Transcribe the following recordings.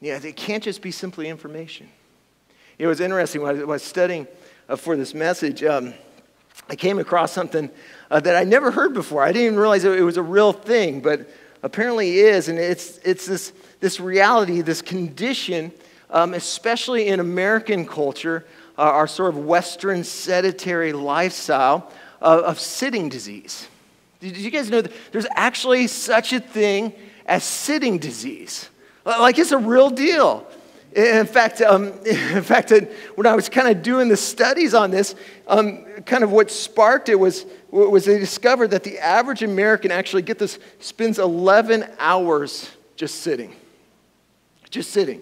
Yeah, it can't just be simply information. It was interesting when I was studying for this message. I came across something that I never heard before. I didn't even realize it was a real thing, but apparently it is. And it's this reality, this condition, especially in American culture, our sort of Western sedentary lifestyle of sitting disease. Did you guys know that there's actually such a thing as sitting disease? Like, it's a real deal. In fact, when I was kind of doing the studies on this, kind of what sparked it was they discovered that the average American, actually, get this, spends 11 hours just sitting. Just sitting.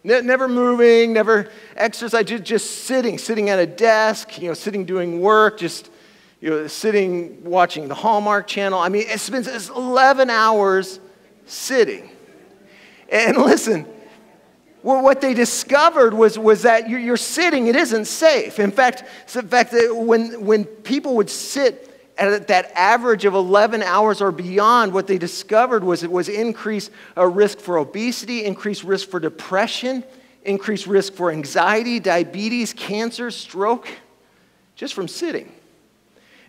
Never moving, never exercise, just sitting at a desk, sitting doing work, just, sitting watching the Hallmark Channel. I mean, it spends 11 hours sitting. And listen, what they discovered was that you're sitting, it isn't safe. In fact, when people would sit at that average of 11 hours or beyond, what they discovered was it was increased risk for obesity, increased risk for depression, increased risk for anxiety, diabetes, cancer, stroke, just from sitting.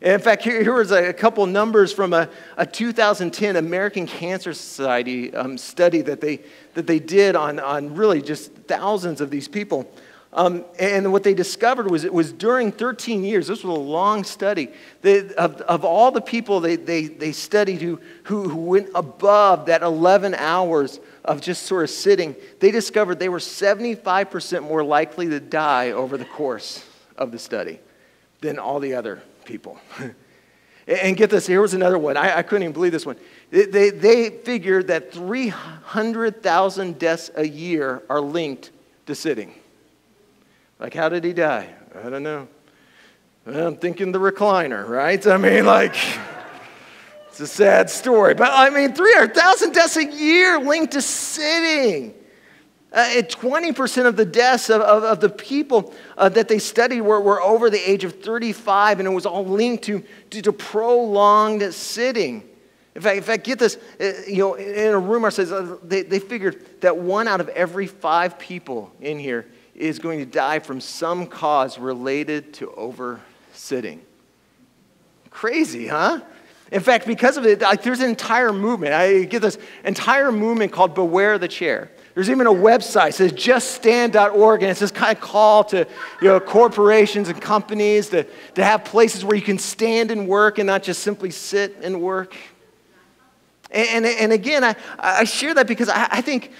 In fact, here was a couple numbers from a 2010 American Cancer Society study that they did on really just thousands of these people. And what they discovered was it was during 13 years, this was a long study, of all the people they studied who went above that 11 hours of just sort of sitting, they discovered they were 75% more likely to die over the course of the study than all the other people. And get this, here was another one. I couldn't even believe this one. They figured that 300,000 deaths a year are linked to sitting. Like, how did he die? I don't know. Well, I'm thinking the recliner, right? I mean, it's a sad story. But 300,000 deaths a year linked to sitting. 20% of the deaths of the people that they studied were over the age of 35, and it was all linked to prolonged sitting. In fact, get this, in a rumor says they figured that 1 out of every 5 people in here is going to die from some cause related to over-sitting. Crazy, huh? In fact, because of it, there's an entire movement. I get this entire movement called Beware the Chair. There's even a website, it says juststand.org, and it's this kind of call to corporations and companies to have places where you can stand and work and not just simply sit and work. And again, I share that because I think,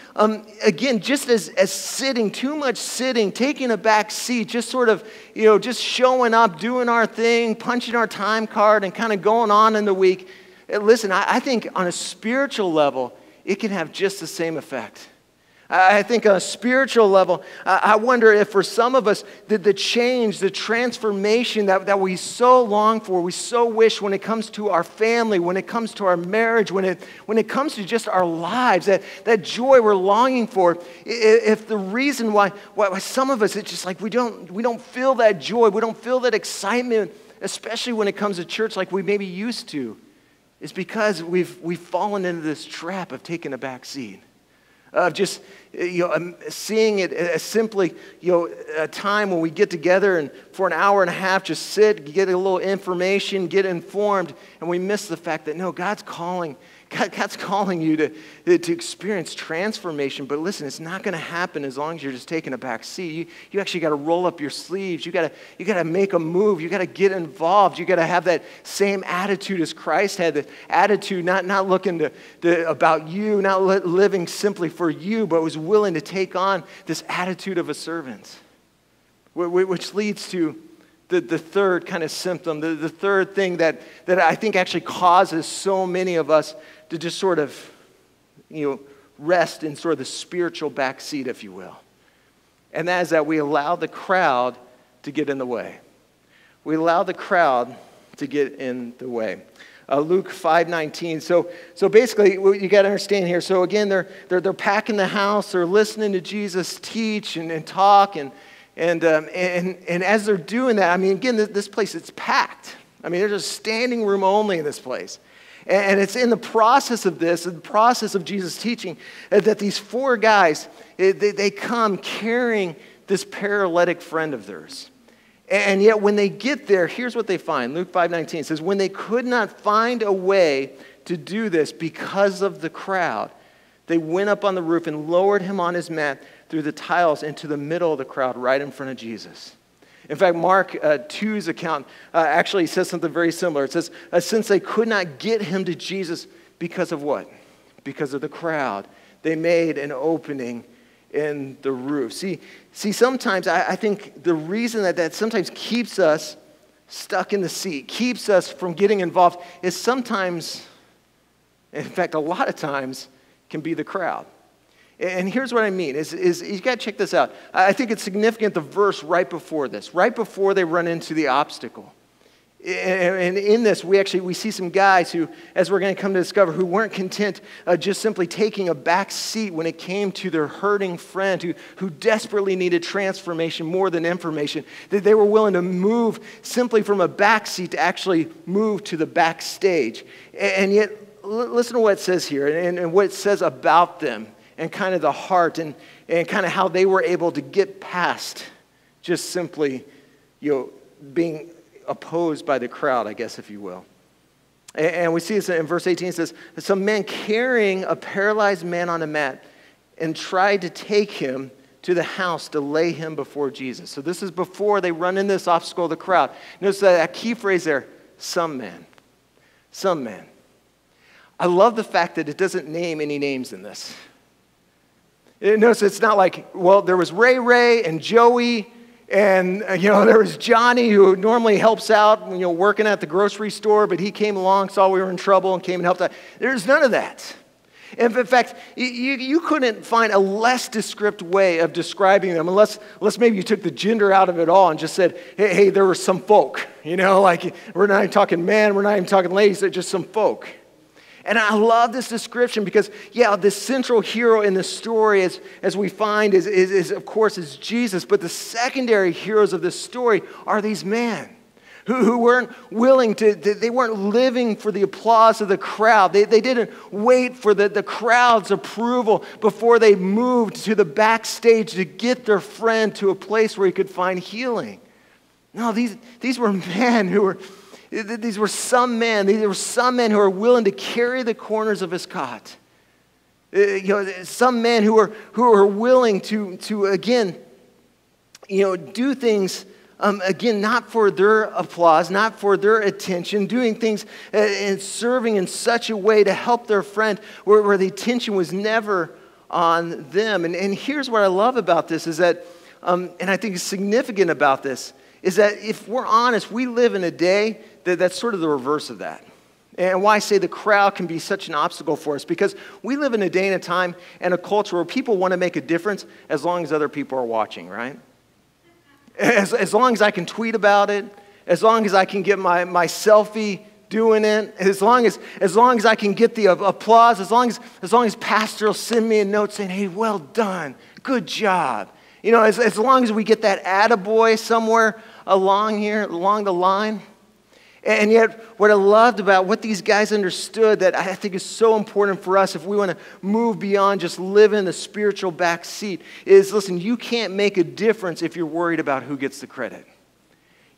again, just as sitting, too much sitting, taking a back seat, just sort of, just showing up, doing our thing, punching our time card, and kind of going on in the week. Listen, I think on a spiritual level, it can have just the same effect. I think on a spiritual level, I wonder if for some of us, the change, the transformation that we so long for, we so wish when it comes to our family, when it comes to our marriage, when it comes to just our lives, that joy we're longing for, if the reason why some of us, it's just like we don't feel that joy, we don't feel that excitement, especially when it comes to church like we maybe used to, is because we've fallen into this trap of taking a back seat. Of just, seeing it as simply, a time when we get together and for an hour and a half just sit, get a little information, get informed, and we miss the fact that, no, God's calling you to experience transformation. But listen, it's not going to happen as long as you're just taking a back seat. You actually got to roll up your sleeves. You got to make a move. You got to get involved. You got to have that same attitude as Christ had. The attitude not looking about you, not living simply for you, but was willing to take on this attitude of a servant, which leads to the third kind of symptom, the third thing that I think actually causes so many of us to just sort of, rest in sort of the spiritual backseat, if you will. And that is that we allow the crowd to get in the way. We allow the crowd to get in the way. Luke 5:19. So basically, what you got to understand here. So again, they're packing the house. They're listening to Jesus teach and talk, and as they're doing that, again, this place, it's packed. There's a standing room only in this place. And it's in the process of this, in the process of Jesus' teaching, that these four guys, they come carrying this paralytic friend of theirs. And yet when they get there, here's what they find. Luke 5:19 says, when they could not find a way to do this because of the crowd, they went up on the roof and lowered him on his mat through the tiles into the middle of the crowd right in front of Jesus. In fact, Mark 2's account actually says something very similar. It says, since they could not get him to Jesus because of what? Because of the crowd, they made an opening in the roof. See, sometimes I think the reason that sometimes keeps us stuck in the seat, keeps us from getting involved, is sometimes, in fact, a lot of times, can be the crowd. And here's what I mean, is you got to check this out. I think it's significant, the verse right before this, right before they run into the obstacle. And in this, we see some guys who, as we're going to come to discover, who weren't content just simply taking a back seat when it came to their hurting friend who desperately needed transformation more than information. That they were willing to move simply from a back seat to actually move to the backstage. And yet, listen to what it says here and what it says about them and kind of the heart and kind of how they were able to get past just simply, being opposed by the crowd, I guess, if you will. And we see this in verse 18. It says, some men carrying a paralyzed man on a mat and tried to take him to the house to lay him before Jesus. So this is before they run into this obstacle of the crowd. Notice that key phrase there, some men. Some men. I love the fact that it doesn't name any names in this. Notice it's not like, well, there was Ray and Joey, and, there was Johnny, who normally helps out, working at the grocery store, but he came along, saw we were in trouble, and came and helped out. There's none of that. And in fact, you couldn't find a less descriptive way of describing them, unless maybe you took the gender out of it all and just said, hey, there were some folk. Like, we're not even talking men, we're not even talking ladies, they're just some folk. And I love this description because, the central hero in the story, as we find, is of course, is Jesus. But the secondary heroes of this story are these men who weren't willing they weren't living for the applause of the crowd. They didn't wait for the crowd's approval before they moved to the backstage to get their friend to a place where he could find healing. No, these were men who were... These were some men who are willing to carry the corners of his cot. Some men who are willing to again, do things, again, not for their applause, not for their attention, doing things and serving in such a way to help their friend where the attention was never on them. And here's what I love about this is that, and I think is significant about this, is that if we're honest, we live in a day that's sort of the reverse of that. And why I say the crowd can be such an obstacle for us, because we live in a day and a time and a culture where people want to make a difference as long as other people are watching, right? As long as I can tweet about it, as long as I can get my selfie doing it, as long as I can get the applause, as long as pastor will send me a note saying, hey, well done, good job. As long as we get that attaboy somewhere along the line. And yet, what I loved about what these guys understood that I think is so important for us if we want to move beyond just living in the spiritual back seat is, listen, you can't make a difference if you're worried about who gets the credit.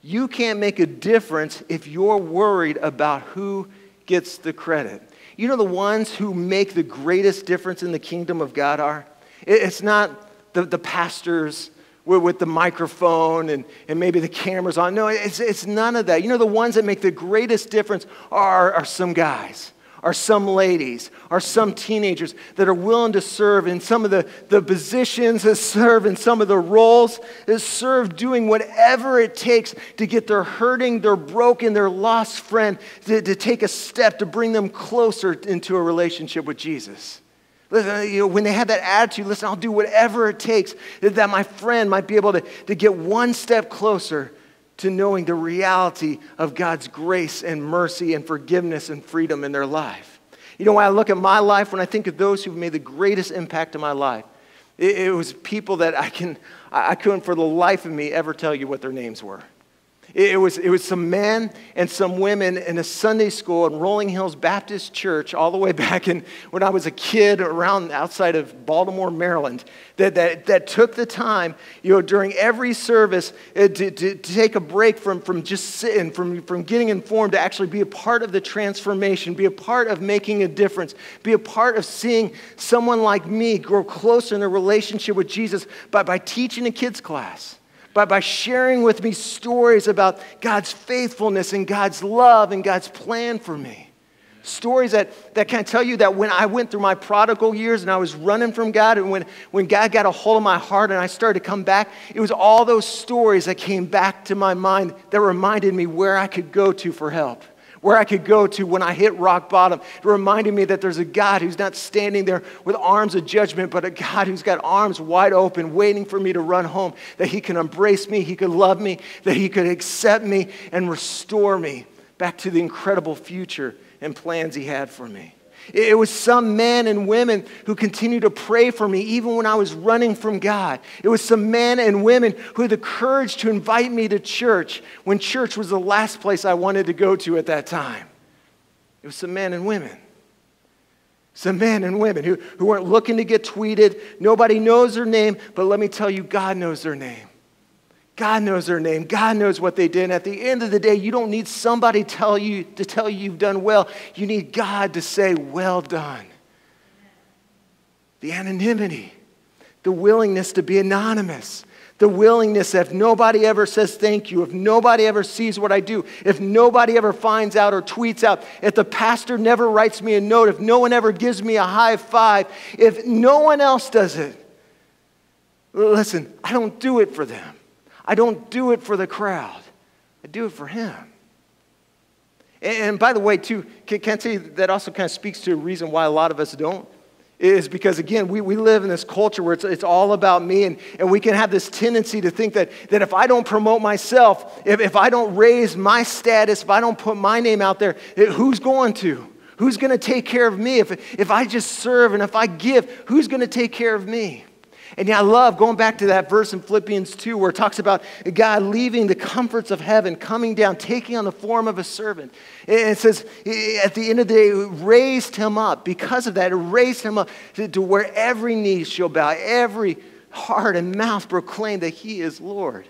You can't make a difference if you're worried about who gets the credit. The ones who make the greatest difference in the kingdom of God are? It's not the pastors with the microphone and maybe the cameras on. No, it's none of that. The ones that make the greatest difference are some guys, are some ladies, are some teenagers that are willing to serve in some of the positions, that serve in some of the roles, that serve doing whatever it takes to get their hurting, their broken, their lost friend to take a step to bring them closer into a relationship with Jesus. Listen, when they had that attitude, listen, I'll do whatever it takes that my friend might be able to get one step closer to knowing the reality of God's grace and mercy and forgiveness and freedom in their life. When I look at my life, when I think of those who've made the greatest impact in my life, it was people that I couldn't for the life of me ever tell you what their names were. It was some men and some women in a Sunday school in Rolling Hills Baptist Church all the way back when I was a kid around outside of Baltimore, Maryland, that took the time, during every service to take a break from just sitting, from getting informed, to actually be a part of the transformation, be a part of making a difference, be a part of seeing someone like me grow closer in a relationship with Jesus by teaching a kids class. By sharing with me stories about God's faithfulness and God's love and God's plan for me. Stories that can tell you that when I went through my prodigal years and I was running from God, and when God got a hold of my heart and I started to come back, it was all those stories that came back to my mind that reminded me where I could go to for help. Where I could go to when I hit rock bottom. It reminded me that there's a God who's not standing there with arms of judgment, but a God who's got arms wide open, waiting for me to run home, that he can embrace me, he could love me, that he could accept me and restore me back to the incredible future and plans he had for me. It was some men and women who continued to pray for me even when I was running from God. It was some men and women who had the courage to invite me to church when church was the last place I wanted to go to at that time. It was some men and women. Some men and women who weren't looking to get tweeted. Nobody knows their name, but let me tell you, God knows their name. God knows their name. God knows what they did. And at the end of the day, you don't need somebody to tell you you've done well. You need God to say, well done. The anonymity, the willingness to be anonymous, the willingness that if nobody ever says thank you, if nobody ever sees what I do, if nobody ever finds out or tweets out, if the pastor never writes me a note, if no one ever gives me a high five, if no one else does it, listen, I don't do it for them. I don't do it for the crowd. I do it for him. And by the way, too, can I tell you that also kind of speaks to a reason why a lot of us don't? Is because, again, we live in this culture where it's all about me, and we can have this tendency to think that if I don't promote myself, if I don't raise my status, if I don't put my name out there, who's going to? Who's going to take care of me? If I just serve and if I give, who's going to take care of me? And yeah, I love going back to that verse in Philippians 2 where it talks about God leaving the comforts of heaven, coming down, taking on the form of a servant. And it says, at the end of the day, it raised him up. Because of that, it raised him up to where every knee shall bow, every heart and mouth proclaim that he is Lord.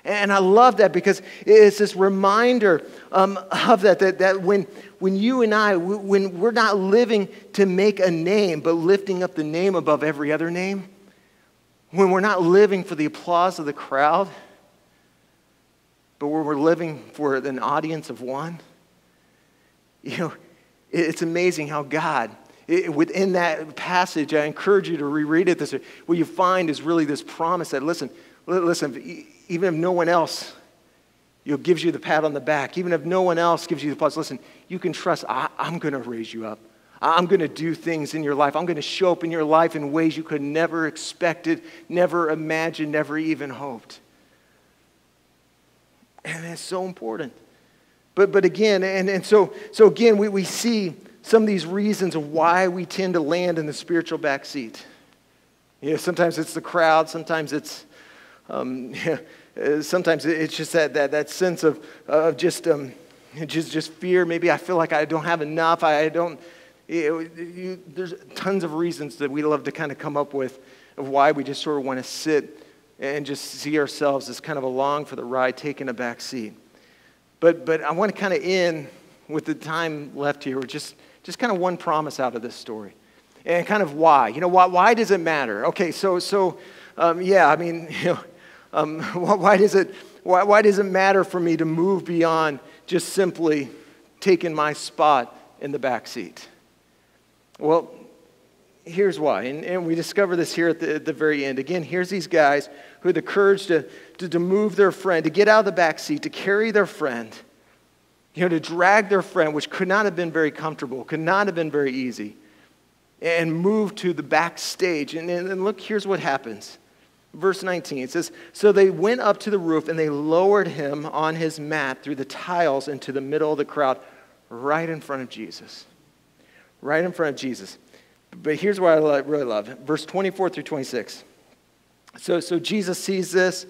And I love that because it's this reminder of that when you and I, when we're not living to make a name, but lifting up the name above every other name, when we're not living for the applause of the crowd, but when we're living for an audience of one, it's amazing how God, within that passage, I encourage you to reread it this way, what you find is really this promise that, listen, even if no one else gives you the pat on the back, even if no one else gives you the applause, listen, you can trust, I'm going to raise you up. I'm going to do things in your life. I'm going to show up in your life in ways you could never expected, never imagined, never even hoped. And that's so important. But again, and so again, we see some of these reasons of why we tend to land in the spiritual backseat. Sometimes it's the crowd. Sometimes it's sometimes it's just that sense of just fear. Maybe I feel like I don't have enough. There's tons of reasons that we love to kind of come up with of why we just sort of want to sit and just see ourselves as kind of along for the ride, taking a back seat. But I want to kind of end with the time left here with just kind of one promise out of this story. And kind of why. Why does it matter? Okay, why does it matter for me to move beyond just simply taking my spot in the back seat? Well, here's why, and we discover this here at the very end. Again, here's these guys who had the courage to move their friend, to get out of the back seat, to carry their friend, to drag their friend, which could not have been very comfortable, could not have been very easy, and move to the backstage. And look, here's what happens. Verse 19, it says, so they went up to the roof and they lowered him on his mat through the tiles into the middle of the crowd, right in front of Jesus. Right in front of Jesus. But here's what I really love. Verse 24 through 26. So Jesus sees this,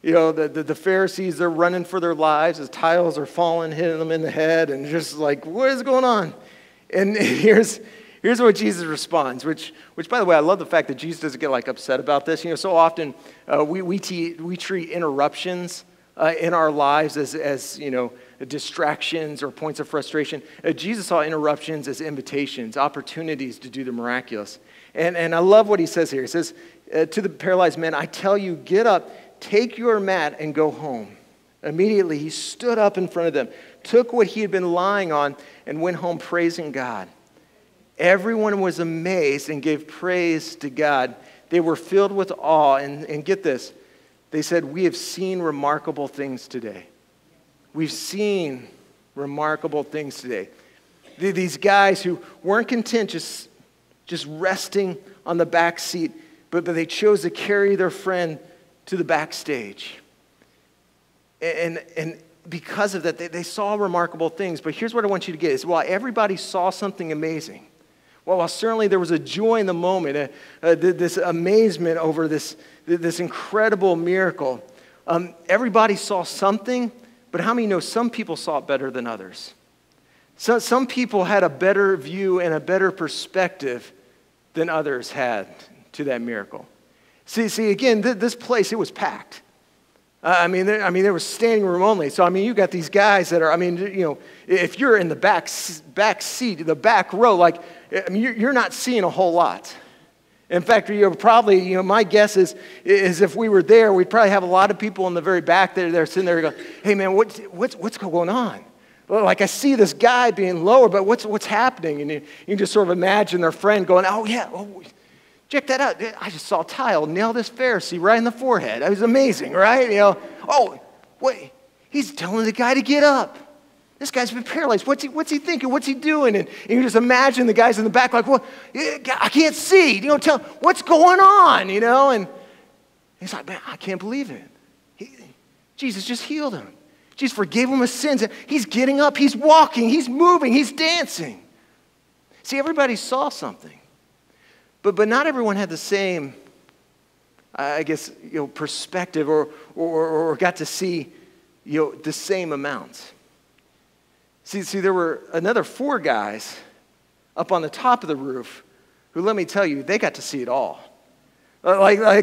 The Pharisees, they're running for their lives as tiles are falling, hitting them in the head, and just like, what is going on? And here's what Jesus responds, which by the way, I love the fact that Jesus doesn't get like upset about this. So often we treat interruptions in our lives as distractions or points of frustration. Jesus saw interruptions as invitations, opportunities to do the miraculous. And I love what he says here. He says to the paralyzed man, I tell you, get up, take your mat and go home. Immediately he stood up in front of them, took what he had been lying on, and went home praising God. Everyone was amazed and gave praise to God. They were filled with awe. And get this, they said, we have seen remarkable things today. We've seen remarkable things today. These guys who weren't content just resting on the back seat, but they chose to carry their friend to the backstage. And because of that, they saw remarkable things. But here's what I want you to get is while everybody saw something amazing, while certainly there was a joy in the moment, this amazement over this incredible miracle, everybody saw something, but how many know some people saw it better than others? So some people had a better view and a better perspective than others had to that miracle. See, again, this place, it was packed. There was standing room only. So, you got these guys that are, if you're in the back seat, the back row, you're not seeing a whole lot. In fact, probably, my guess is if we were there, we'd probably have a lot of people in the very back there. They're sitting there going, hey, man, what's going on? Well, I see this guy being lower, but what's happening? And you can just sort of imagine their friend going, oh, yeah, check that out. I just saw a tile nail this Pharisee right in the forehead. It was amazing, right? Oh, wait, he's telling the guy to get up. This guy's been paralyzed. What's he thinking? What's he doing? And you just imagine the guys in the back like, well, I can't see. Tell what's going on, And he's like, man, I can't believe it. Jesus just healed him. Jesus forgave him his sins. He's getting up. He's walking. He's moving. He's dancing. See, everybody saw something. But not everyone had the same, perspective or got to see, the same amounts. See, there were another 4 guys up on the top of the roof who, let me tell you, they got to see it all. Everyone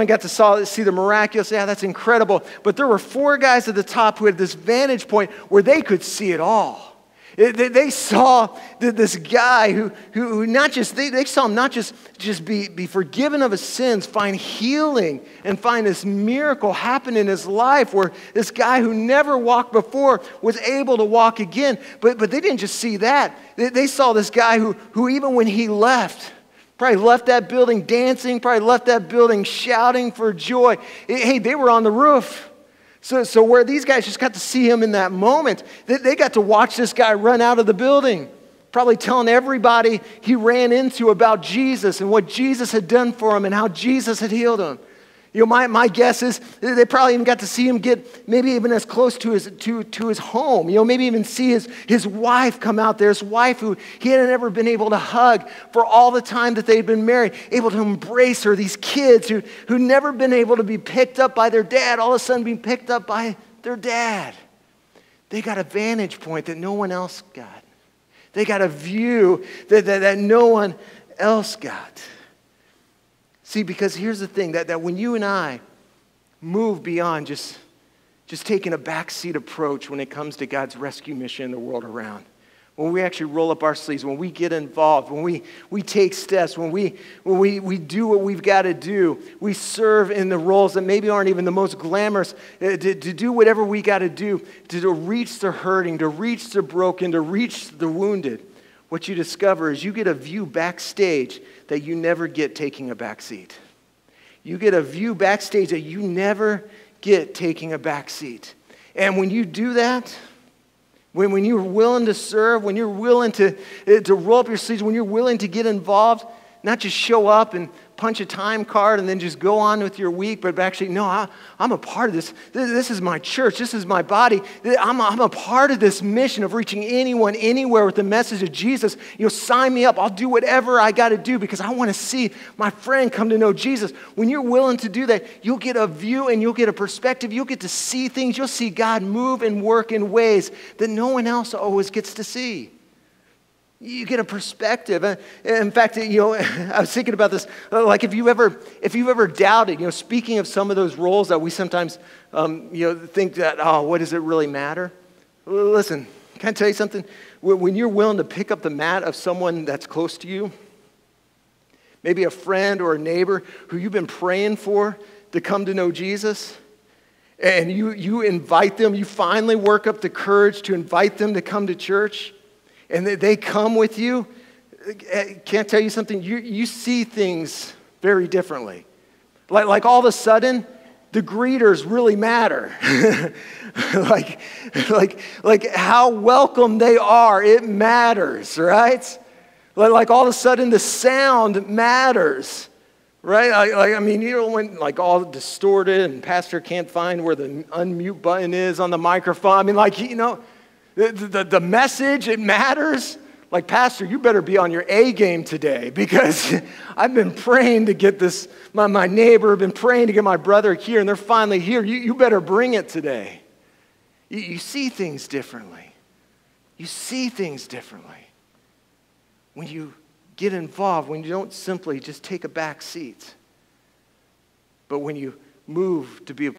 got to see the miraculous. Yeah, that's incredible. But there were 4 guys at the top who had this vantage point where they could see it all. They saw this guy who not just, they saw him not just be forgiven of his sins, find healing, and find this miracle happen in his life where this guy who never walked before was able to walk again. But they didn't just see that. They saw this guy who even when he left, probably left that building dancing, probably left that building shouting for joy. Hey, they were on the roof. So where these guys just got to see him in that moment, they got to watch this guy run out of the building, probably telling everybody he ran into about Jesus and what Jesus had done for him and how Jesus had healed him. My guess is they probably even got to see him get maybe even as close to his home. Maybe even see his wife come out there, his wife who he hadn't ever been able to hug for all the time that they'd been married, able to embrace her, these kids who'd never been able to be picked up by their dad, all of a sudden being picked up by their dad. They got a vantage point that no one else got. They got a view that no one else got. See, because here's the thing, that when you and I move beyond just taking a backseat approach when it comes to God's rescue mission in the world around, when we actually roll up our sleeves, when we get involved, when we take steps, when we do what we've got to do, we serve in the roles that maybe aren't even the most glamorous, to do whatever we got to do to reach the hurting, to reach the broken, to reach the wounded. What you discover is you get a view backstage that you never get taking a back seat. You get a view backstage that you never get taking a back seat. And when you do that, when you're willing to serve, when you're willing to roll up your sleeves, when you're willing to get involved, Not just show up and punch a time card and then just go on with your week, but actually, no, I'm a part of this. This is my church. This is my body. I'm a part of this mission of reaching anyone, anywhere with the message of Jesus. Sign me up. I'll do whatever I got to do because I want to see my friend come to know Jesus. When you're willing to do that, you'll get a view and you'll get a perspective. You'll get to see things. You'll see God move and work in ways that no one else always gets to see. You get a perspective. In fact, I was thinking about this. Like, if you've ever doubted, speaking of some of those roles that we sometimes, think that, what does it really matter? Listen, can I tell you something? When you're willing to pick up the mat of someone that's close to you, maybe a friend or a neighbor who you've been praying for to come to know Jesus, and you invite them, you finally work up the courage to invite them to come to church, and they come with you, can't tell you something, you see things very differently. Like all of a sudden, the greeters really matter. like how welcome they are, it matters, right? Like all of a sudden, the sound matters, right? When all distorted and pastor can't find where the unmute button is on the microphone. The message, it matters. Like, pastor, you better be on your A game today because I've been praying to get this, my neighbor, been praying to get my brother here, and they're finally here. You better bring it today. You see things differently. You see things differently. When you get involved, when you don't simply just take a back seat, but when you move to be a